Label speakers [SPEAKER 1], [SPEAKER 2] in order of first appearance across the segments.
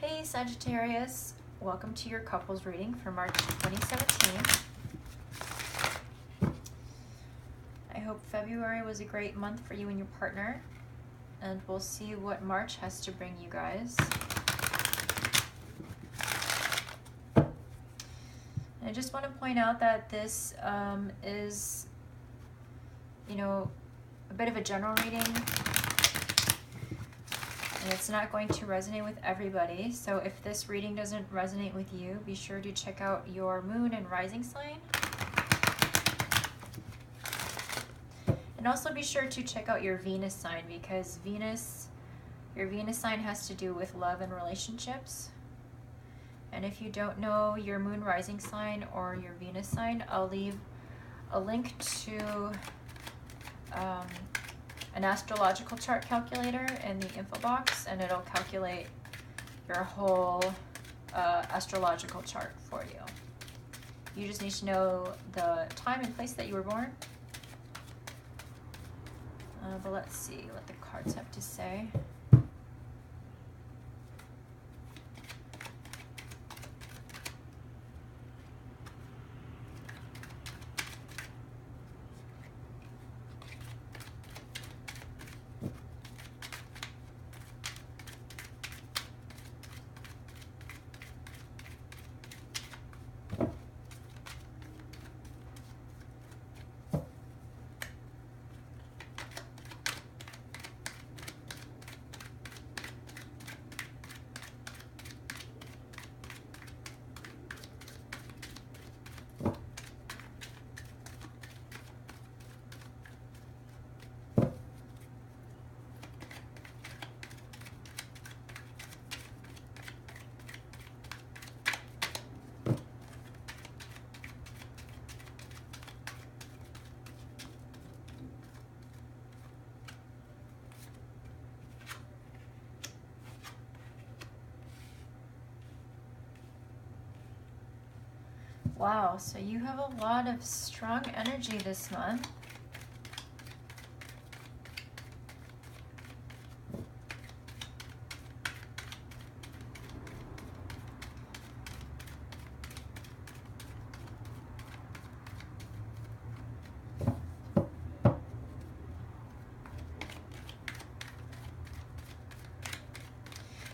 [SPEAKER 1] Hey Sagittarius, welcome to your couples reading for March 2017. I hope February was a great month for you and your partner, and we'll see what March has to bring you guys. And I just want to point out that this is, a bit of a general reading. And it's not going to resonate with everybody, so if this reading doesn't resonate with you, be sure to check out your moon and rising sign. And also be sure to check out your Venus sign, because your Venus sign has to do with love and relationships. And if you don't know your moon rising sign or your Venus sign, I'll leave a link to an astrological chart calculator in the info box, and it'll calculate your whole astrological chart for you. You just need to know the time and place that you were born. But let's see what the cards have to say. Wow, so you have a lot of strong energy this month.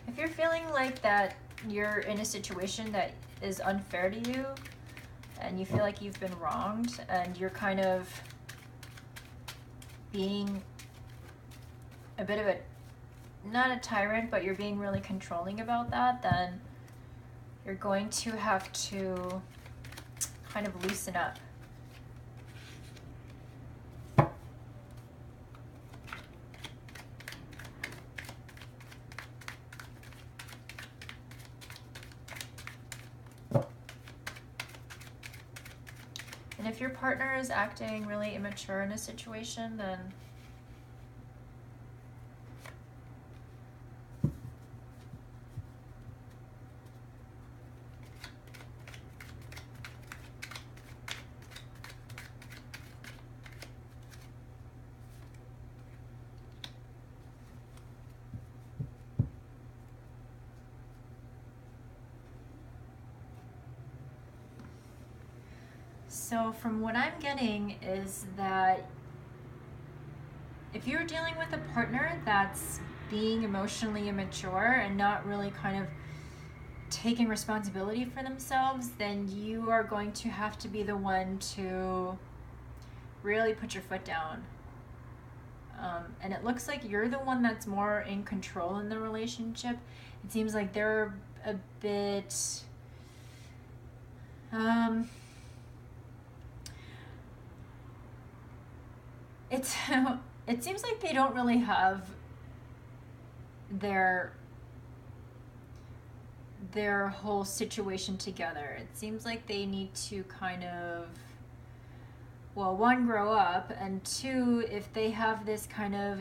[SPEAKER 1] If you're feeling like that you're in a situation that is unfair to you, and you feel like you've been wronged, and you're kind of being a bit of a, not a tyrant, but you're being really controlling about that, then you're going to have to kind of loosen up. And if your partner is acting really immature in a situation, then so from what I'm getting is that if you're dealing with a partner that's being emotionally immature and not really kind of taking responsibility for themselves, then you are going to have to be the one to really put your foot down. And it looks like you're the one that's more in control in the relationship. It seems like they're a bit it seems like they don't really have their whole situation together. It seems like they need to kind of, well, one, grow up, and two, if they have this kind of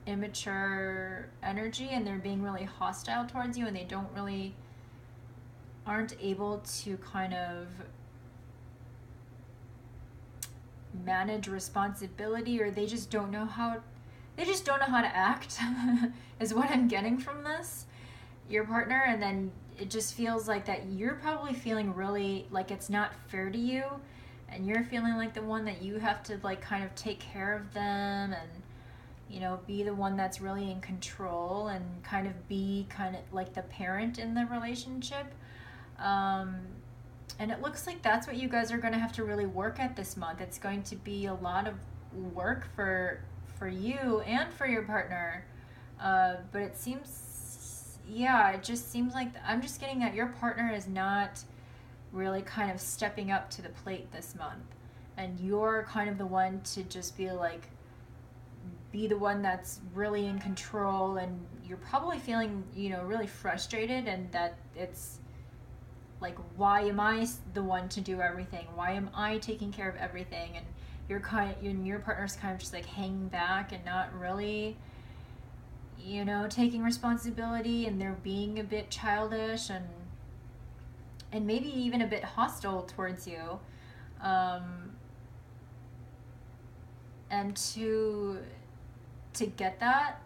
[SPEAKER 1] immature energy and they're being really hostile towards you, and they aren't able to kind of manage responsibility, or they just don't know how to act is what I'm getting from this. your partner, and then it just feels like that you're probably feeling really like it's not fair to you, and you're feeling like the one that you have to like kind of take care of them, and you know, be the one that's really in control, and kind of be kind of like the parent in the relationship. And it looks like that's what you guys are going to have to really work at this month. It's going to be a lot of work for you and for your partner. But it seems, yeah, it just seems like I'm just getting that your partner is not really kind of stepping up to the plate this month. And you're kind of the one to just be like, be the one that's really in control, and you're probably feeling, you know, really frustrated, and that it's like, why am I the one to do everything? Why am I taking care of everything? And your partner's kind of just like hanging back and not really, you know, taking responsibility, and they're being a bit childish and maybe even a bit hostile towards you. And to get that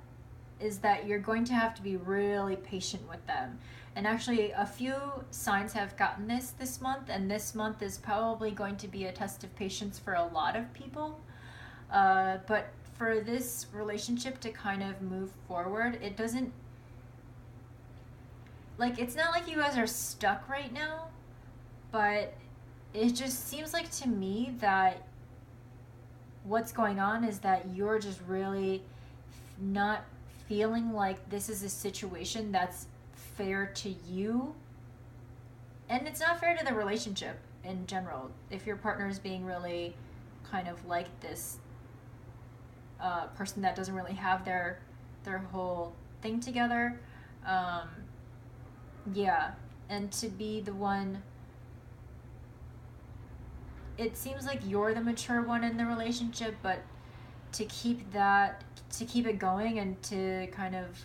[SPEAKER 1] is that you're going to have to be really patient with them. And actually, a few signs have gotten this month, and this month is probably going to be a test of patience for a lot of people. But for this relationship to kind of move forward, it doesn't, like, it's not like you guys are stuck right now, but it just seems like to me that what's going on is that you're just really not feeling like this is a situation that's fair to you, and it's not fair to the relationship in general. If your partner is being really kind of like this person that doesn't really have their whole thing together, yeah, and to be the one, it seems like you're the mature one in the relationship, but to keep it going and to kind of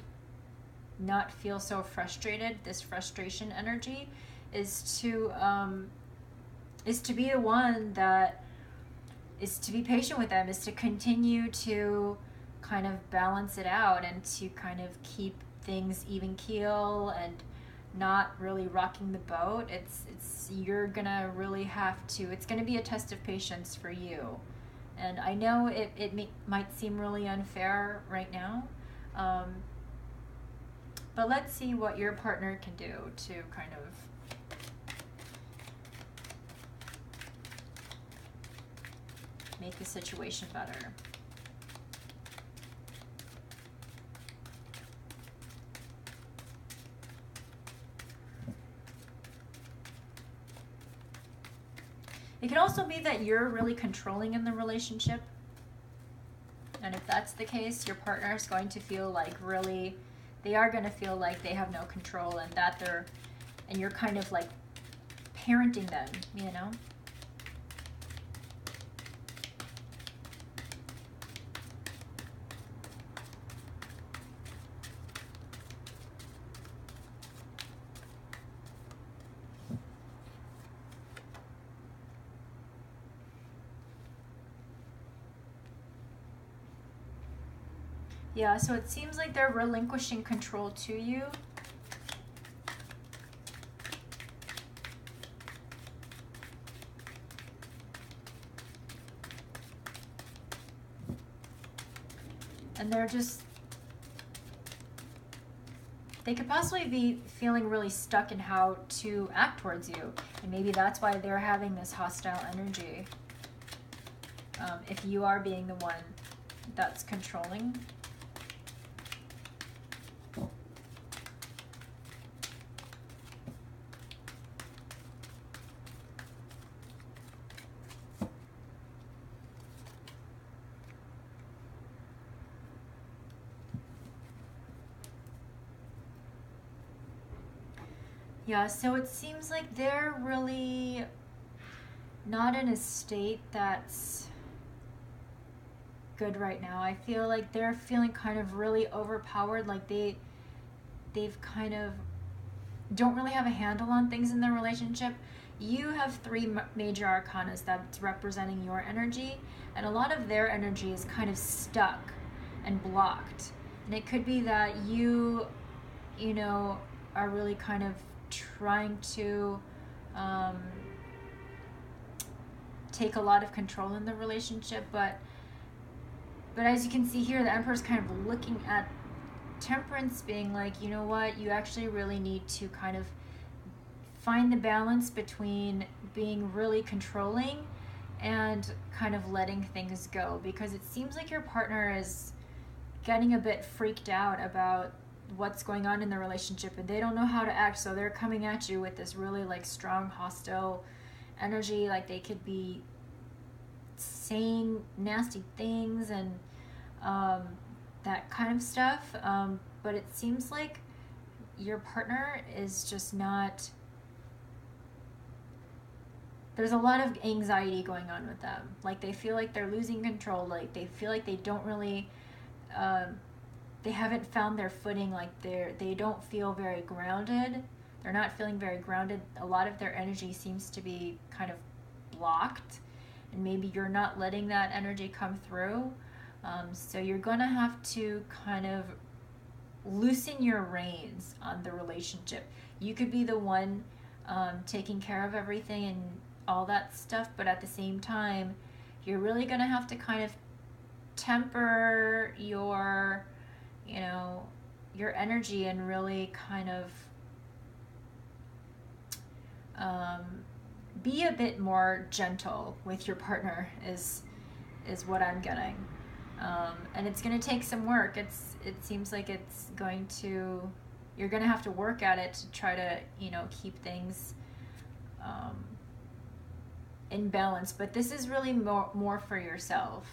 [SPEAKER 1] not feel so frustrated, this frustration energy, is to be the one that is to be patient with them, is to continue to kind of balance it out, and to kind of keep things even keel and not really rocking the boat. You're gonna really have to, it's gonna be a test of patience for you. And I know it might seem really unfair right now, but let's see what your partner can do to kind of make the situation better. It can also be that you're really controlling in the relationship. And if that's the case, your partner is going to feel like really, they are going to feel like they have no control, and that and you're kind of like parenting them, you know? Yeah, so it seems like they're relinquishing control to you. And they could possibly be feeling really stuck in how to act towards you. And maybe that's why they're having this hostile energy. If you are being the one that's controlling. Yeah, so it seems like they're really not in a state that's good right now. I feel like they're feeling kind of really overpowered, like they've kind of don't really have a handle on things in their relationship. You have three major arcanas that's representing your energy, and a lot of their energy is kind of stuck and blocked. And it could be that you know, are really kind of trying to take a lot of control in the relationship, but as you can see here, the Emperor's kind of looking at Temperance, being like, you know what, you actually really need to kind of find the balance between being really controlling and kind of letting things go, because it seems like your partner is getting a bit freaked out about what's going on in the relationship, and they don't know how to act, so they're coming at you with this really like strong hostile energy, like they could be saying nasty things and that kind of stuff, but it seems like your partner is just not, there's a lot of anxiety going on with them, like they feel like they're losing control, like they feel like they don't really they haven't found their footing, like they don't feel very grounded, they're not feeling very grounded, a lot of their energy seems to be kind of blocked, and maybe you're not letting that energy come through. So you're gonna have to kind of loosen your reins on the relationship. You could be the one taking care of everything and all that stuff, but at the same time, you're really gonna have to kind of temper your, you know, your energy and really kind of be a bit more gentle with your partner is what I'm getting. And it's going to take some work. It seems like it's going to, you're going to have to work at it to try to, you know, keep things in balance. But this is really more for yourself.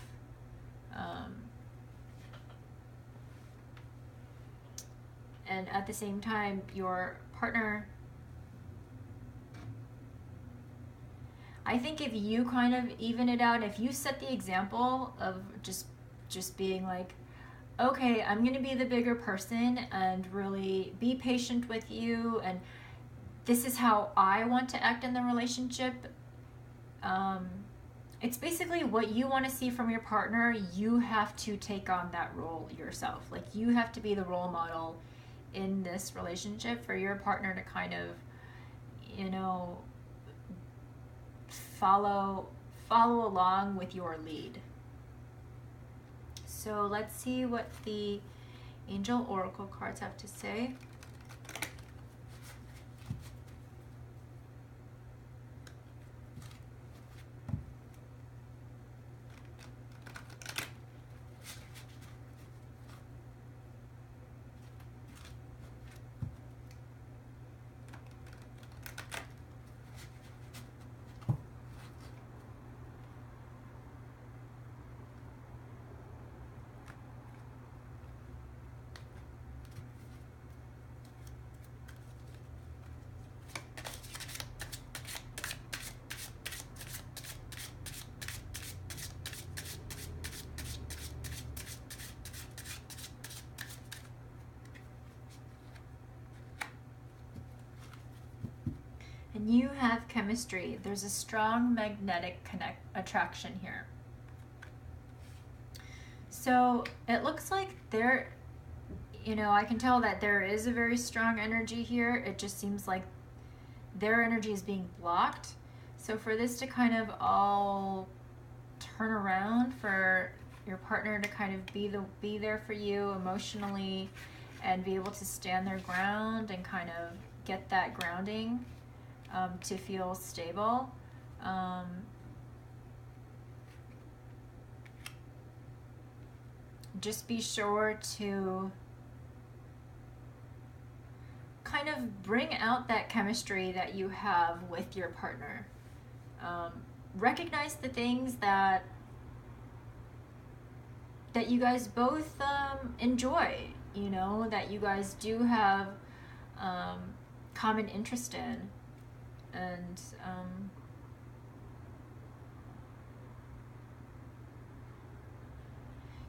[SPEAKER 1] And at the same time, your partner, I think if you kind of even it out, if you set the example of just being like, okay, I'm going to be the bigger person and really be patient with you, and this is how I want to act in the relationship. It's basically what you want to see from your partner. You have to take on that role yourself. Like, you have to be the role model in this relationship for your partner to kind of, you know, follow along with your lead. So let's see what the Angel Oracle cards have to say. And you have chemistry. There's a strong magnetic attraction here. So it looks like there, you know, I can tell that there is a very strong energy here. It just seems like their energy is being blocked. So for this to kind of all turn around, for your partner to kind of be there for you emotionally and be able to stand their ground and kind of get that grounding, to feel stable. Just be sure to kind of bring out that chemistry that you have with your partner. Recognize the things that you guys both enjoy, you know, that you guys do have common interest in. And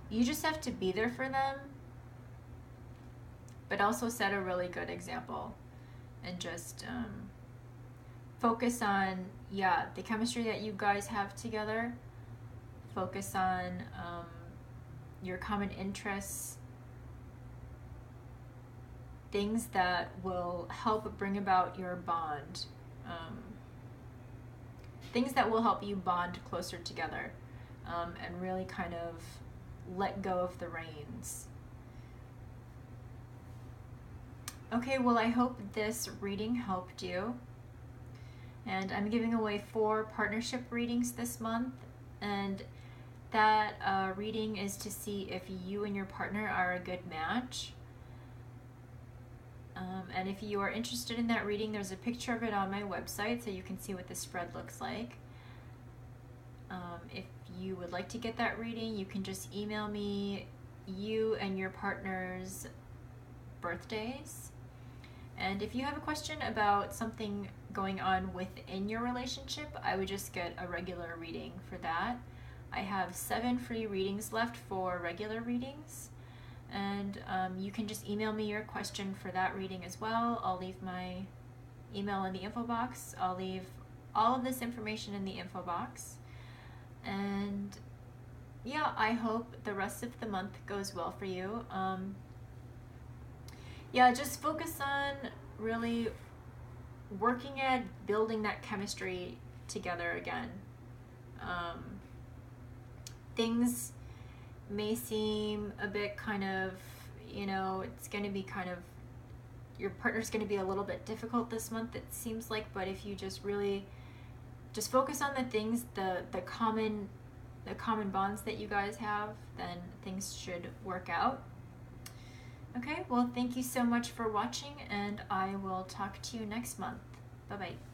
[SPEAKER 1] you just have to be there for them, but also set a really good example, and just focus on, yeah, the chemistry that you guys have together. Focus on your common interests, things that will help bring about your bond. Things that will help you bond closer together, and really kind of let go of the reins. Okay, well, I hope this reading helped you. And I'm giving away 4 partnership readings this month. And that reading is to see if you and your partner are a good match. And if you are interested in that reading, there's a picture of it on my website so you can see what the spread looks like. If you would like to get that reading, you can just email me you and your partner's birthdays. And if you have a question about something going on within your relationship, I would just get a regular reading for that. I have 7 free readings left for regular readings. And you can just email me your question for that reading as well. I'll leave my email in the info box. I'll leave all of this information in the info box. And yeah, I hope the rest of the month goes well for you. Yeah, just focus on really working at building that chemistry together again. Things may seem a bit kind of, it's going to be kind of, your partner's going to be a little bit difficult this month, it seems like, but if you just really just focus on the things, the common bonds that you guys have, then things should work out. Okay, well, thank you so much for watching, and I will talk to you next month. Bye-bye.